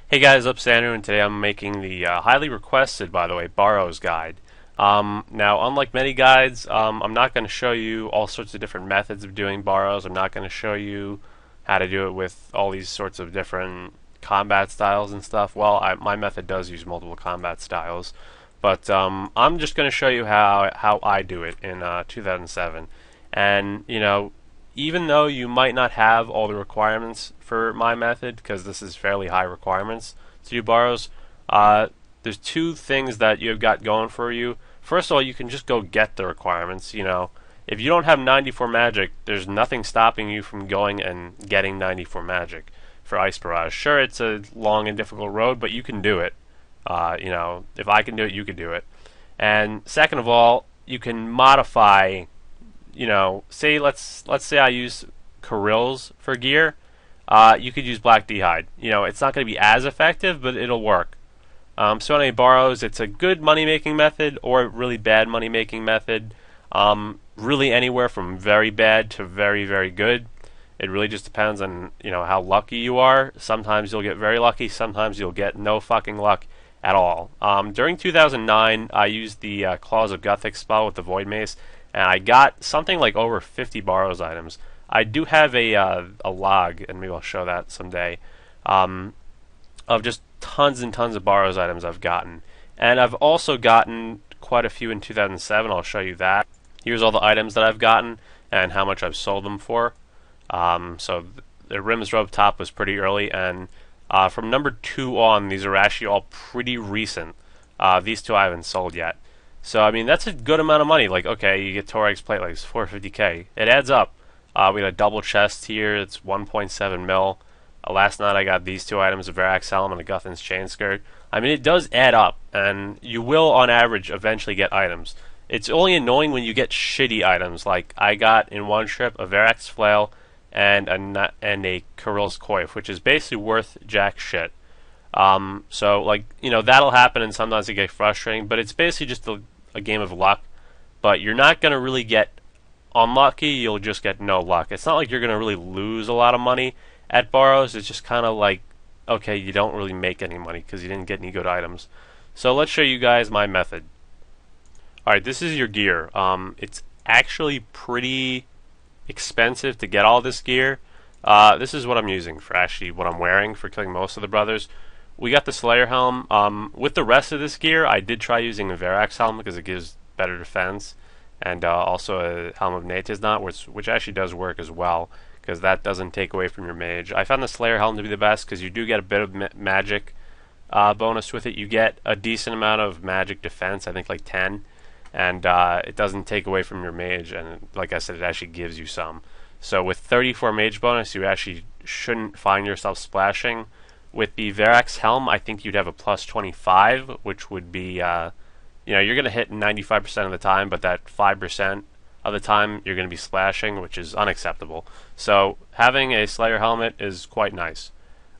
Hey guys, Upstander, and today I'm making the highly requested, by the way, Borrows guide. Now, unlike many guides, I'm not going to show you all sorts of different methods of doing borrows. I'm not going to show you how to do it with all these sorts of different combat styles and stuff. Well, my method does use multiple combat styles, but I'm just going to show you how I do it in 2007. And, even though you might not have all the requirements for my method, because this is fairly high requirements to do borrows, there's two things that you've got going for you. First of all, you can just go get the requirements. If you don't have 94 magic, there's nothing stopping you from going and getting 94 magic for Ice Barrage. Sure, it's a long and difficult road, but you can do it. If I can do it, you can do it. And second of all, you can modify, say let's say I use Kirill's for gear. You could use Black D'hide. It's not going to be as effective, but it'll work. So anyway, borrows, it's a good money-making method or a really bad money-making method. Really anywhere from very bad to very, very good. It really just depends on, how lucky you are. Sometimes you'll get very lucky, sometimes you'll get no fucking luck at all. During 2009, I used the Claws of Guthix spell with the Void Mace, and I got something like over 50 borrows items. I do have a log, and maybe I'll show that someday, of just tons and tons of borrows items I've gotten. And I've also gotten quite a few in 2007. I'll show you that. Here's all the items that I've gotten and how much I've sold them for. So the Rim's Robe top was pretty early, and from number 2 on, these are actually all pretty recent. These two I haven't sold yet. So, I mean, that's a good amount of money. Like, okay, you get Torag's plate, like, it's 450k. It adds up. We got a double chest here. It's 1.7 mil. Last night I got these two items, a Verax Helm and a Guthan's Chain Skirt. I mean, it does add up, and you will, on average, eventually get items. It's only annoying when you get shitty items. Like, I got, in one trip, a Verax Flail and a Kirill's Coif, which is basically worth jack shit. So, like, that'll happen, and sometimes it gets frustrating, but it's basically just a game of luck. But you're not going to really get unlucky, you'll just get no luck. It's not like you're going to really lose a lot of money at borrows. It's just kind of like, okay, you don't really make any money because you didn't get any good items. So let's show you guys my method. Alright, this is your gear. It's actually pretty expensive to get all this gear. This is what I'm using for actually what I'm wearing for killing most of the brothers. We got the Slayer Helm. With the rest of this gear, I did try using a Verax Helm because it gives better defense, and also a Helm of Neitiznat, which actually does work as well, because that doesn't take away from your mage. I found the Slayer Helm to be the best because you do get a bit of magic bonus with it. You get a decent amount of magic defense, I think like 10, and it doesn't take away from your mage, and like I said, it actually gives you some. So with 34 mage bonus, you actually shouldn't find yourself splashing. With the Verax Helm, I think you'd have a plus 25, which would be, you're going to hit 95% of the time, but that 5% of the time you're going to be splashing, which is unacceptable. So having a Slayer helmet is quite nice.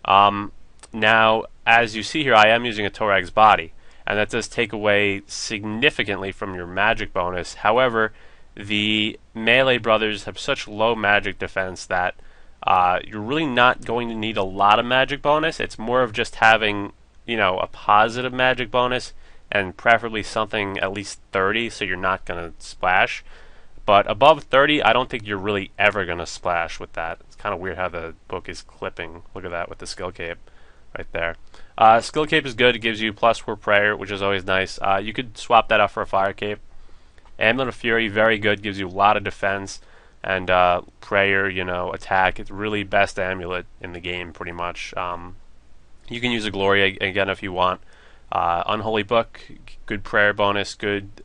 Now, as you see here, I am using a Torag's body, and that does take away significantly from your magic bonus. However, the melee brothers have such low magic defense that you're really not going to need a lot of magic bonus. It's more of just having, a positive magic bonus, and preferably something at least 30, so you're not going to splash. But above 30, I don't think you're really ever going to splash with that. It's kind of weird how the book is clipping. Look at that with the skill cape right there. Skill cape is good. It gives you plus for prayer, which is always nice. You could swap that out for a fire cape. Amulet of Fury, very good. Gives you a lot of defense. And prayer, attack. It's really best amulet in the game, pretty much. You can use a Glory again if you want. Unholy Book, good prayer bonus, good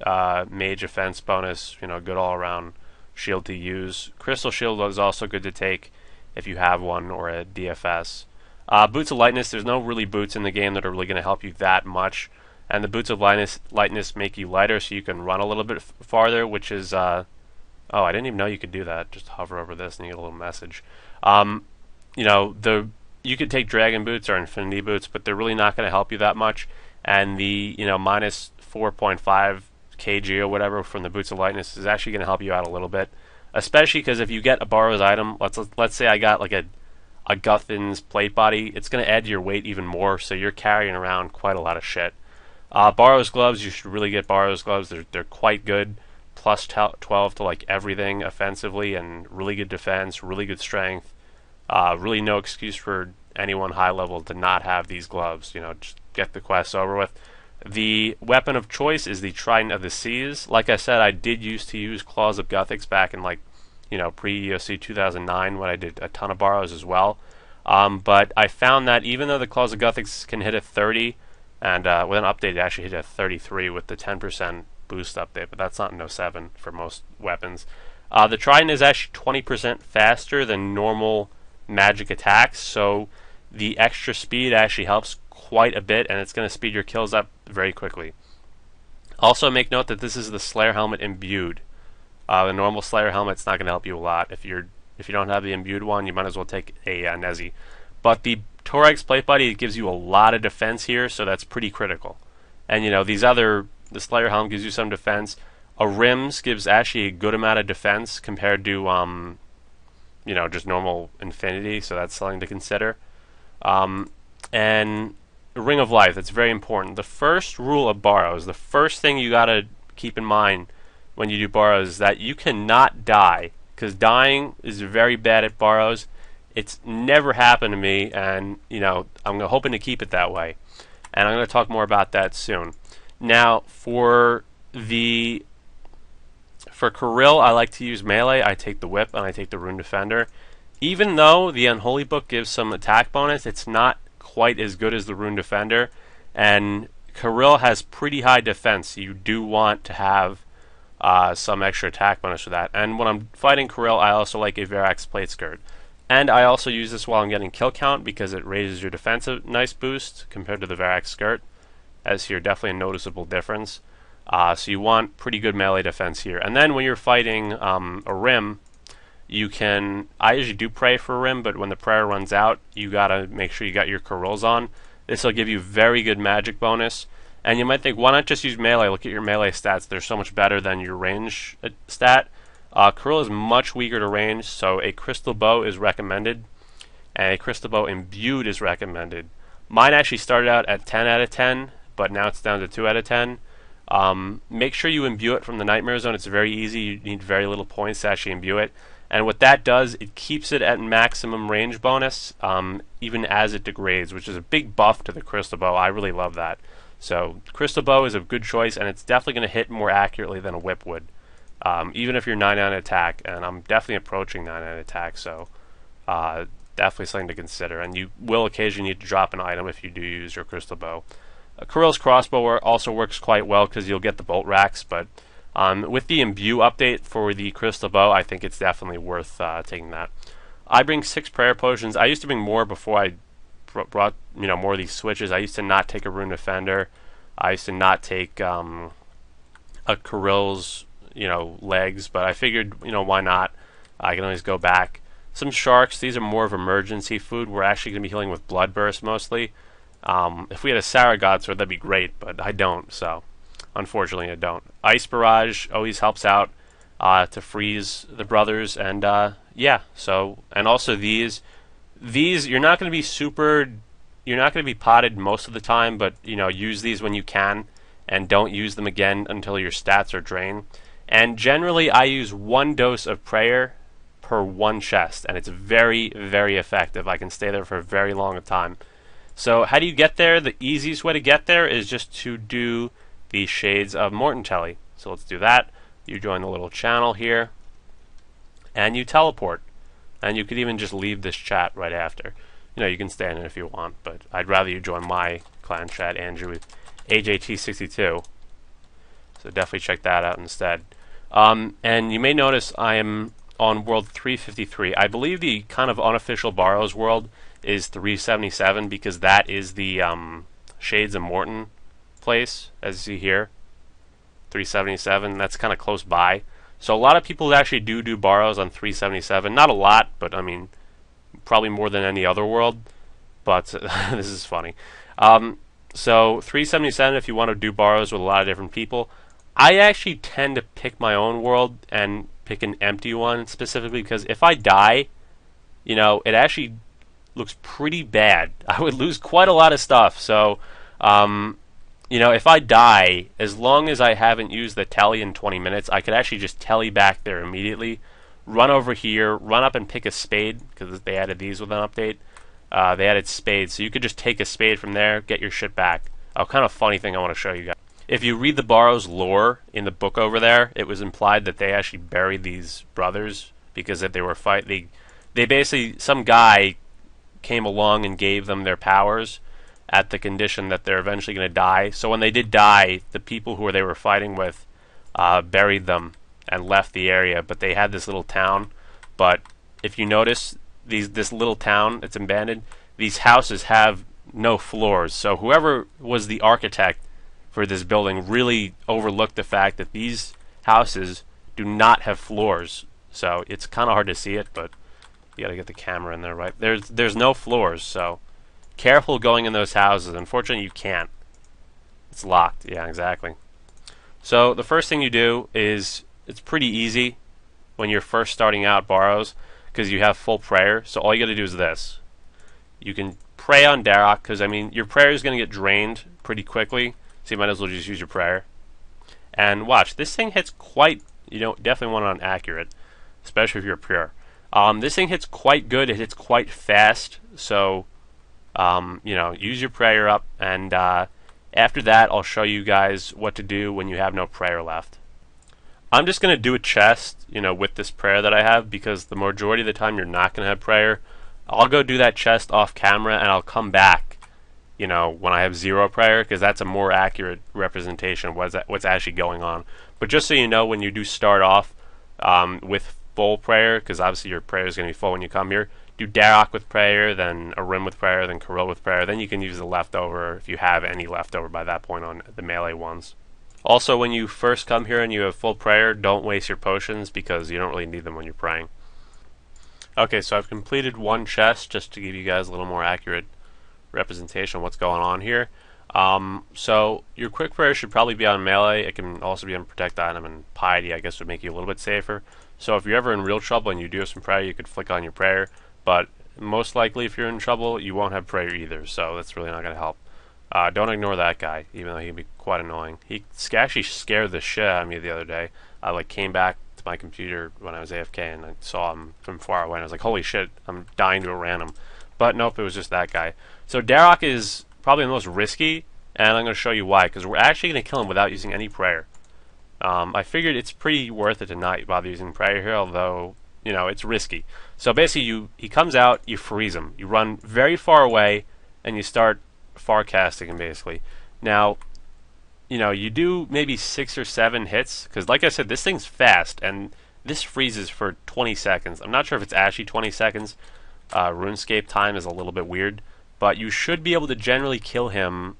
mage offense bonus, good all around shield to use. Crystal Shield is also good to take if you have one, or a DFS. Boots of Lightness, there's no really boots in the game that are really going to help you that much. And the Boots of Lightness make you lighter so you can run a little bit farther, which is... oh, I didn't even know you could do that. Just hover over this and you get a little message. You could take Dragon Boots or Infinity Boots, but they're really not going to help you that much. And the minus 4.5 kg or whatever from the Boots of Lightness is actually going to help you out a little bit, especially because if you get a borrowed item, let's say I got like a a Guthin's plate body, it's going to add to your weight even more, so you're carrying around quite a lot of shit. Barrow's gloves, you should really get Barrow's gloves. They're quite good, plus 12 to like everything offensively, and really good defense, really good strength. Really no excuse for anyone high level to not have these gloves. Just get the quest over with. The weapon of choice is the Trident of the Seas. Like I said, I did used to use Claws of Guthix back in pre-EOC 2009 when I did a ton of Barrows as well. But I found that even though the Claws of Guthix can hit a 30, and with an update it actually hit a 33 with the 10% boost update, but that's not in 07 for most weapons. The Trident is actually 20% faster than normal magic attacks, so the extra speed actually helps quite a bit, and it's going to speed your kills up very quickly. Also make note that this is the Slayer helmet imbued. The normal Slayer helmet's not going to help you a lot. If you don't have the imbued one, you might as well take a Nezi. But the Torax plate body gives you a lot of defense here, so that's pretty critical. And the Slayer helmet gives you some defense. A Rims gives actually a good amount of defense compared to just normal Infinity, so that's something to consider. And Ring of Life, that's very important. The first rule of Barrows, the first thing you gotta keep in mind when you do Barrows is that you cannot die, because dying is very bad at Barrows. It's never happened to me, and I'm hoping to keep it that way. And I'm going to talk more about that soon. Now, for Kirill, I like to use melee. I take the Whip and I take the Rune Defender. Even though the Unholy Book gives some attack bonus, it's not quite as good as the Rune Defender. And Kirill has pretty high defense. You do want to have some extra attack bonus for that. And when I'm fighting Kirill, I also like a Verax Plate Skirt. And I also use this while I'm getting kill count because it raises your defense a nice boost compared to the Verax Skirt. As here, definitely a noticeable difference. So you want pretty good melee defense here. And then when you're fighting a Rim, I usually do pray for a Rim, but when the prayer runs out, you gotta make sure you got your Kirills on. This will give you very good magic bonus. And you might think, why not just use melee? Look at your melee stats. They're so much better than your range stat. Kirill is much weaker to range, so a Crystal Bow is recommended, and a Crystal Bow imbued is recommended. Mine actually started out at 10 out of 10, but now it's down to 2 out of 10. Make sure you imbue it from the Nightmare Zone. It's very easy. You need very little points to actually imbue it. And what that does, it keeps it at maximum range bonus, even as it degrades, which is a big buff to the Crystal Bow. I really love that. So Crystal Bow is a good choice, and it's definitely going to hit more accurately than a Whip would. Even if you're 9 on attack, and I'm definitely approaching 9 on attack, so definitely something to consider. And you will occasionally need to drop an item if you do use your Crystal Bow. Kirill's Crossbow also works quite well because you'll get the bolt racks, but with the imbue update for the Crystal Bow, I think it's definitely worth taking that. I bring 6 prayer potions. I used to bring more before I brought more of these switches. I used to not take a Rune Defender. I used to not take a Kirill's legs, but I figured why not. I can always go back. Some sharks. These are more of emergency food. We're actually going to be healing with Blood Burst mostly. If we had a Saragot Sword, that'd be great, but I don't, so unfortunately I don't. Ice Barrage always helps out to freeze the brothers, and yeah. So, and also these you're not going to be potted most of the time, but use these when you can, and don't use them again until your stats are drained. And generally, I use 1 dose of prayer per 1 chest, and it's very, very effective. I can stay there for a very long time. So how do you get there? The easiest way to get there is just to do the Shades of Mortentelli. So let's do that. You join the little channel here, and you teleport. And you could even just leave this chat right after. You can stay in it if you want, but I'd rather you join my clan chat, Andrew, with AJT62. So definitely check that out instead. And you may notice I am on world 353. I believe the kind of unofficial Barrows world is 377 because that is the Shades of Morton place, as you see here. 377, that's kind of close by. So a lot of people actually do Barrows on 377. Not a lot, but I mean, probably more than any other world. But this is funny. So 377 if you want to do Barrows with a lot of different people. I actually tend to pick my own world and pick an empty one specifically because if I die, it actually looks pretty bad. I would lose quite a lot of stuff. So, if I die, as long as I haven't used the telly in 20 minutes, I could actually just telly back there immediately, run over here, run up and pick a spade, because they added these with an update. They added spades, so you could just take a spade from there, get your shit back. Oh, kind of funny thing I want to show you guys. If you read the Barrows lore in the book over there, it was implied that they actually buried these brothers because if they were they basically, some guy came along and gave them their powers at the condition that they're eventually going to die. So when they did die, the people who they were fighting with buried them and left the area. But they had this little town. But if you notice, this little town, it's abandoned. These houses have no floors. So whoever was the architect for this building really overlooked the fact that these houses do not have floors. So it's kind of hard to see it, but you gotta get the camera in there, right? There's no floors, so careful going in those houses. Unfortunately, you can't. It's locked. Yeah, exactly. So the first thing you do is, it's pretty easy when you're first starting out Barrows, because you have full prayer. So all you gotta do is this. You can pray on Darok, because I mean your prayer is gonna get drained pretty quickly, so you might as well just use your prayer. And watch, this thing hits quite, definitely want it on accurate, especially if you're pure. This thing hits quite good. It hits quite fast. So, use your prayer up. And after that, I'll show you guys what to do when you have no prayer left. I'm just going to do a chest, with this prayer that I have, because the majority of the time you're not going to have prayer. I'll go do that chest off camera, and I'll come back, when I have 0 prayer, because that's a more accurate representation of what's actually going on. But just so you know, when you do start off with full prayer, because obviously your prayer is going to be full when you come here, do Darok with prayer, then Arim with prayer, then Kirill with prayer, then you can use the leftover if you have any leftover by that point on the melee ones. Also, when you first come here and you have full prayer, don't waste your potions because you don't really need them when you're praying. Okay, so I've completed one chest just to give you guys a little more accurate representation of what's going on here. So your quick prayer should probably be on melee. It can also be on protect item, and piety I guess would make you a little bit safer. So if you're ever in real trouble and you do have some prayer, you could flick on your prayer. But most likely if you're in trouble, you won't have prayer either, so that's really not going to help. Don't ignore that guy, even though he can be quite annoying. He actually scared the shit out of me the other day. I came back to my computer when I was AFK and I saw him from far away and I was like, holy shit, I'm dying to a random. But nope, it was just that guy. So Darok is probably the most risky, and I'm going to show you why, because we're actually going to kill him without using any prayer. I figured it's pretty worth it to not bother using prayer here, although, it's risky. So basically, he comes out, you freeze him. You run very far away, and you start far casting him, basically. Now, you do maybe 6 or 7 hits, because like I said, this thing's fast, and this freezes for 20 seconds. I'm not sure if it's actually 20 seconds. RuneScape time is a little bit weird, but you should be able to generally kill him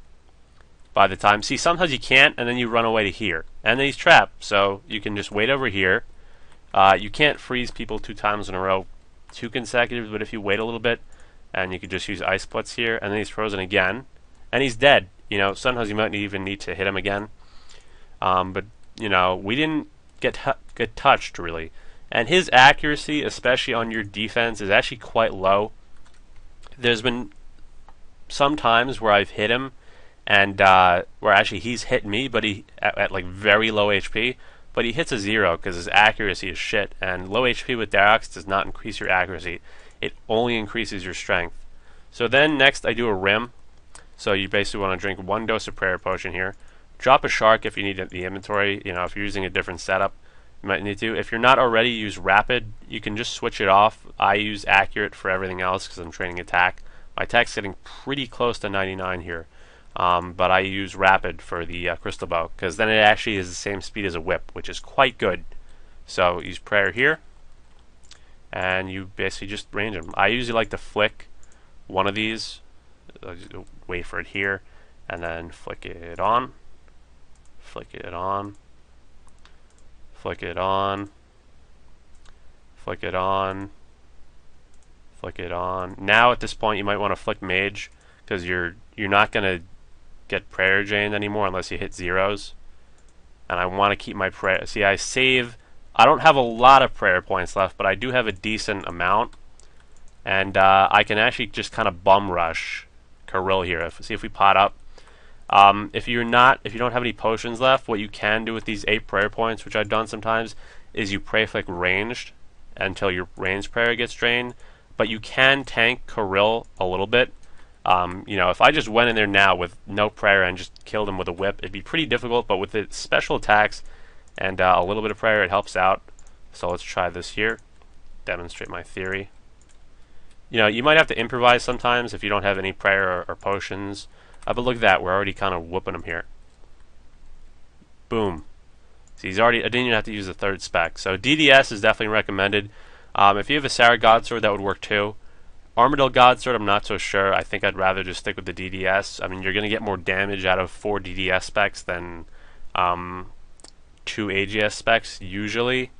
by the time. See, sometimes you can't, and then you run away to here. And then he's trapped, so you can just wait over here. You can't freeze people 2 times in a row, 2 consecutive, but if you wait a little bit, and you could just use ice splits here, and then he's frozen again, and he's dead. Sometimes you might even need to hit him again. But, we didn't get touched, really. And his accuracy, especially on your defense, is actually quite low. There's been some times where I've hit him, and where actually he's hit me, but he at very low HP, but he hits a 0 because his accuracy is shit. And low HP with Darox does not increase your accuracy; it only increases your strength. So then next I do a rim. So you basically want to drink 1 dose of prayer potion here. Drop a shark if you need it in the inventory. If you're using a different setup, you might need to. If you're not already, use rapid. You can just switch it off. I use accurate for everything else because I'm training attack. My attack's getting pretty close to 99 here. But I use rapid for the crystal bow, because then it actually is the same speed as a whip, which is quite good. So use prayer here, and you basically just range them. I usually like to flick one of these, wait for it here, and then flick it on, flick it on, flick it on, flick it on, flick it on. Now at this point you might want to flick mage, because you're not going to get prayer drained anymore unless you hit 0s. And I want to keep my prayer. See, I don't have a lot of prayer points left, but I do have a decent amount. and I can actually just kind of bum rush Kirill here. See if we pot up. If you don't have any potions left, what you can do with these 8 prayer points, which I've done sometimes, is you pray flick ranged until your ranged prayer gets drained. But you can tank Kirill a little bit. If I just went in there now with no prayer and just killed him with a whip, it'd be pretty difficult. But with its special attacks and a little bit of prayer, it helps out. So let's try this here. Demonstrate my theory. You might have to improvise sometimes if you don't have any prayer or potions. But look at that, we're already kind of whooping him here. Boom. See, I didn't even have to use the 3rd spec. So DDS is definitely recommended. If you have a Sarah Godsword, that would work too. Armadyl Godsword, I'm not so sure. I think I'd rather just stick with the DDS. I mean, you're going to get more damage out of 4 DDS specs than 2 AGS specs usually.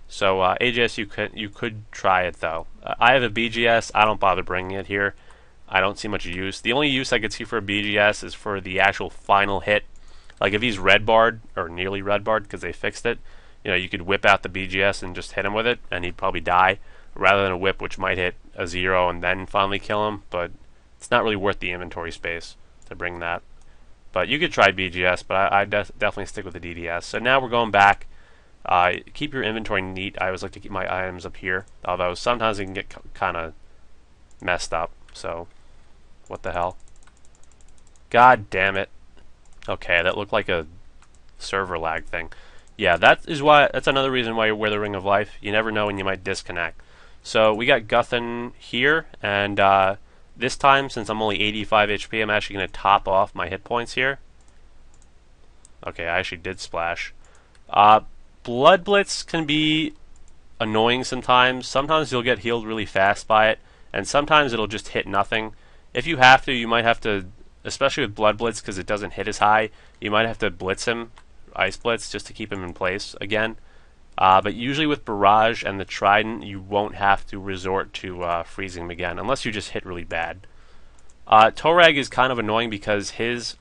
So AGS, you could try it though. I have a BGS. I don't bother bringing it here. I don't see much use. The only use I could see for a BGS is for the actual final hit. Like if he's red barred or nearly red barred because they fixed it, you could whip out the BGS and just hit him with it, and he'd probably die, rather than a whip which might hit a 0 and then finally kill him. But it's not really worth the inventory space to bring that. But you could try BGS, but I definitely stick with the DDS. So now we're going back. Keep your inventory neat. I always like to keep my items up here, although sometimes it can get kind of messed up. So, what the hell? God damn it. Okay, that looked like a server lag thing. Yeah, that's another reason why you wear the Ring of Life. You never know when you might disconnect. So we got Guthan here, and this time, since I'm only 85 HP, I'm actually going to top off my hit points here. Okay, I actually did splash. Blood Blitz can be annoying sometimes. Sometimes you'll get healed really fast by it, and sometimes it'll just hit nothing. If you have to, you might have to, especially with Blood Blitz because it doesn't hit as high, you might have to blitz him, Ice Blitz, just to keep him in place again. But usually with Barrage and the Trident, you won't have to resort to freezing him again, unless you just hit really bad. Torag is kind of annoying because there's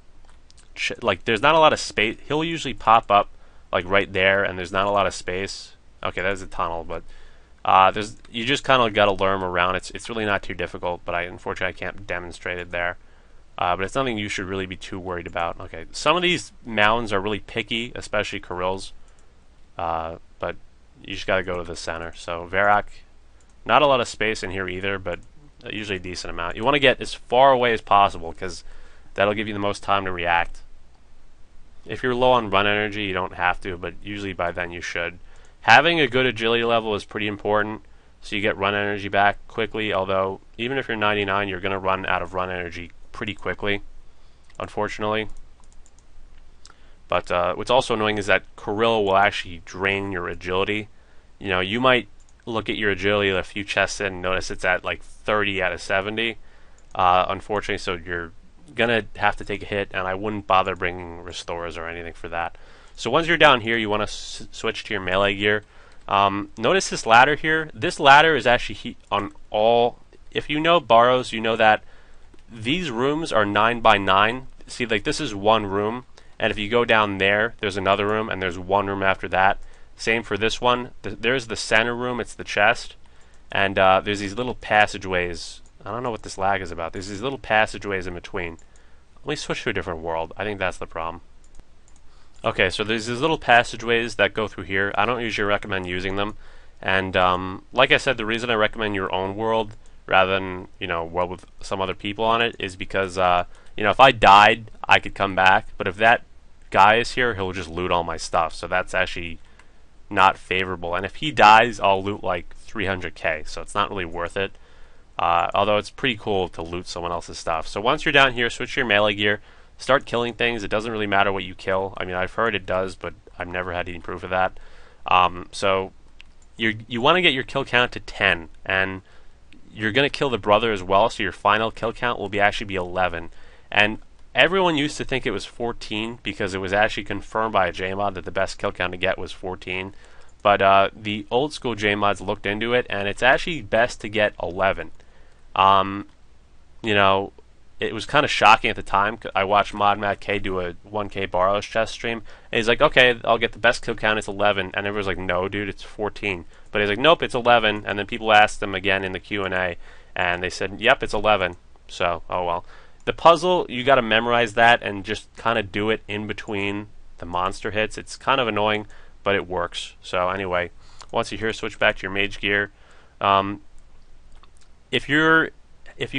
not a lot of space. He'll usually pop up like right there, and there's not a lot of space. Okay, that's a tunnel, but you just kind of got to learn around. It's really not too difficult, but unfortunately I can't demonstrate it there. But it's nothing you should really be too worried about. Okay, some of these mounds are really picky, especially Kirill's. But you just got to go to the center. So Varrock, not a lot of space in here either, but usually a decent amount. You want to get as far away as possible because that'll give you the most time to react. If you're low on run energy, you don't have to, but usually by then you should. Having a good agility level is pretty important, so you get run energy back quickly, although even if you're 99, you're going to run out of run energy pretty quickly, unfortunately. But what's also annoying is that Kirill will actually drain your agility. You might look at your agility a few chests in and notice it's at like 30 out of 70. Unfortunately, so you're gonna have to take a hit, and I wouldn't bother bringing restores or anything for that. So once you're down here, you want to switch to your melee gear. Notice this ladder here. This ladder is actually on all. If you know Barrows, you know that these rooms are 9 by 9. See, like this is one room, and if you go down there, there's another room, and there's one room after that. Same for this one. There's the center room. It's the chest, and there's these little passageways. I don't know what this lag is about. There's these little passageways in between. Let me switch to a different world. I think that's the problem. Okay, so there's these little passageways that go through here. I don't usually recommend using them. And like I said, the reason I recommend your own world rather than, world with some other people on it is because, if I died, I could come back. But if that guy is here, he'll just loot all my stuff. So that's actually not favorable. And if he dies, I'll loot like 300k. So it's not really worth it. Although it's pretty cool to loot someone else's stuff. So once you're down here, switch to your melee gear. Start killing things. It doesn't really matter what you kill. I mean, I've heard it does, but I've never had any proof of that. So you want to get your kill count to 10, and you're going to kill the brother as well, so your final kill count will actually be 11. And everyone used to think it was 14 because it was actually confirmed by a JMod that the best kill count to get was 14. But the old school JMods looked into it, and it's actually best to get 11. It was kind of shocking at the time. I watched Mod Matt K do a 1K Barrows chest stream, and he's like, okay, I'll get the best kill count, it's 11, and everyone's like, no, dude, it's 14. But he's like, nope, it's 11, and then people asked him again in the Q&A, and they said, yep, it's 11. So, oh well. The puzzle, you got to memorize that and just kind of do it in between the monster hits. It's kind of annoying, but it works. So anyway, once you're here, switch back to your mage gear. If you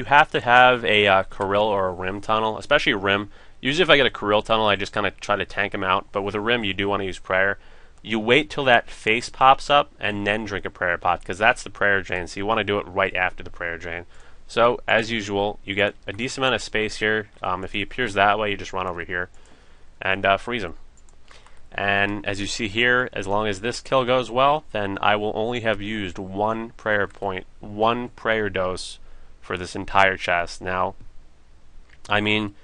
have to have a Kirill or a Rim tunnel, especially a Rim, usually if I get a Kirill tunnel, I just kind of try to tank him out. But with a Rim, you do want to use prayer. You wait till that face pops up and then drink a prayer pot, because that's the prayer drain. So you want to do it right after the prayer drain. So as usual, you get a decent amount of space here. If he appears that way, you just run over here and freeze him. And as you see here, as long as this kill goes well, then I will only have used one prayer point, one prayer dose for this entire chest. Now, I mean,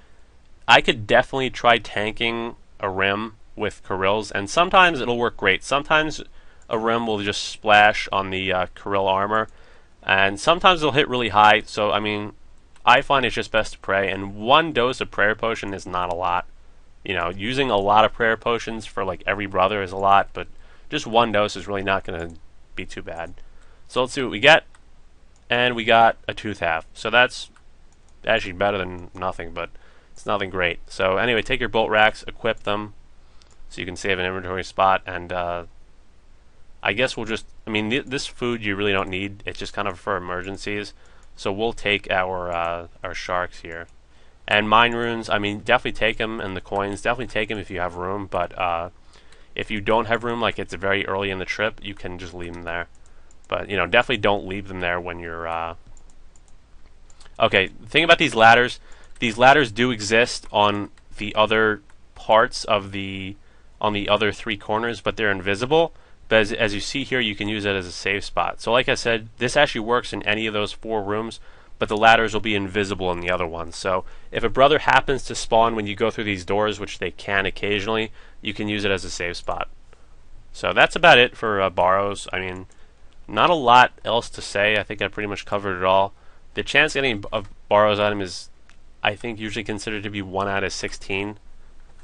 I could definitely try tanking a Rim with Kirills, and sometimes it'll work great. Sometimes a Rim will just splash on the Kirill armor, and sometimes it'll hit really high. So, I mean, I find it's just best to pray, and one dose of prayer potion is not a lot. You know, using a lot of prayer potions for like every brother is a lot, but just one dose is really not going to be too bad. So let's see what we get. And we got a tooth half. So that's actually better than nothing, but it's nothing great. So anyway, take your bolt racks, equip them, so you can save an inventory spot, and I guess we'll just, I mean, this food you really don't need. It's just kind of for emergencies. So we'll take our sharks here. And mine runes, I mean, definitely take them, and the coins, definitely take them if you have room, but if you don't have room, like it's very early in the trip, you can just leave them there. But, you know, definitely don't leave them there when you're... Okay, the thing about these ladders do exist on the other parts of on the other three corners, but they're invisible. But as you see here, you can use it as a save spot. So like I said, this actually works in any of those 4 rooms, but the ladders will be invisible in the other ones. So if a brother happens to spawn when you go through these doors, which they can occasionally, you can use it as a save spot. So that's about it for Barrows. I mean, not a lot else to say. I think I pretty much covered it all. The chance of getting a Barrows item is, I think, usually considered to be 1 out of 16.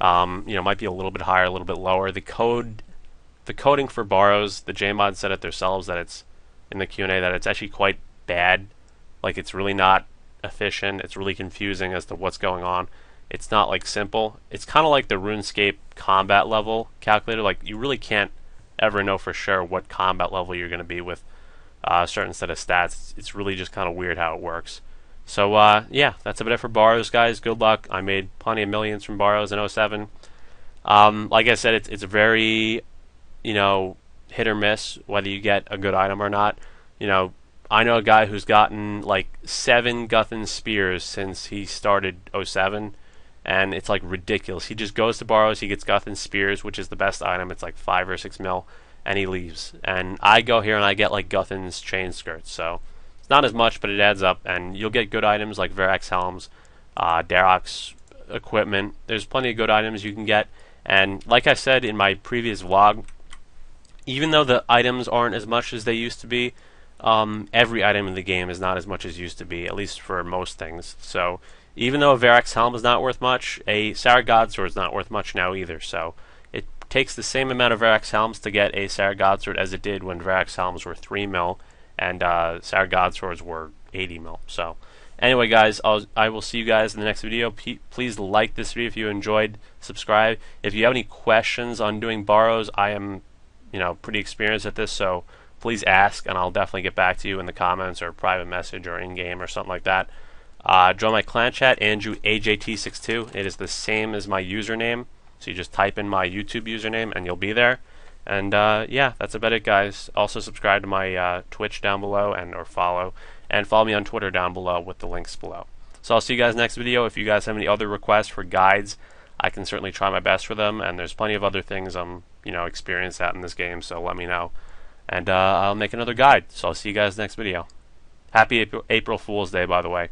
You know, might be a little bit higher, a little bit lower. The coding for Barrows, the JMod said it themselves that it's in the Q&A that it's actually quite bad. Like, it's really not efficient. It's really confusing as to what's going on. It's not like simple. It's kind of like the RuneScape combat level calculator. Like, you really can't ever know for sure what combat level you're going to be with a certain set of stats. It's really just kind of weird how it works. So yeah, that's about it for Barrows, guys. Good luck. I made plenty of millions from Barrows in 07. Like I said, it's very, you know, hit or miss whether you get a good item or not. You know, I know a guy who's gotten like 7 Guthan Spears since he started 07, and it's like ridiculous. He just goes to Barrows, he gets Guthan Spears, which is the best item. It's like 5 or 6 mil, and he leaves. And I go here and I get like Guthan's chain skirts, so it's not as much, but it adds up, and you'll get good items like Verax helms, Darok's equipment. There's plenty of good items you can get, and like I said in my previous vlog, even though the items aren't as much as they used to be, every item in the game is not as much as used to be, at least for most things. So even though a Verax helm is not worth much, a Sarah Sword is not worth much now either. So it takes the same amount of Verax helms to get a Sarah Sword as it did when Verax helms were 3 mil and Sarah Swords were 80 mil. So anyway, guys, I will see you guys in the next video. Please like this video if you enjoyed. Subscribe. If you have any questions on doing Barrows, I am, you know, pretty experienced at this, so please ask, and I'll definitely get back to you in the comments or private message or in-game or something like that. Join my clan chat, Andrew AJT62. It is the same as my username, so you just type in my YouTube username and you'll be there. And yeah, that's about it, guys. Also subscribe to my Twitch down below or follow me on Twitter down below with the links below. So I'll see you guys next video. If you guys have any other requests for guides, I can certainly try my best for them, and there's plenty of other things I'm, you know, experienced at in this game, so let me know. And I'll make another guide. So I'll see you guys next video. Happy April Fool's Day, by the way.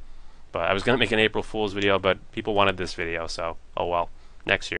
But I was going to make an April Fool's video, but people wanted this video, so oh well. Next year.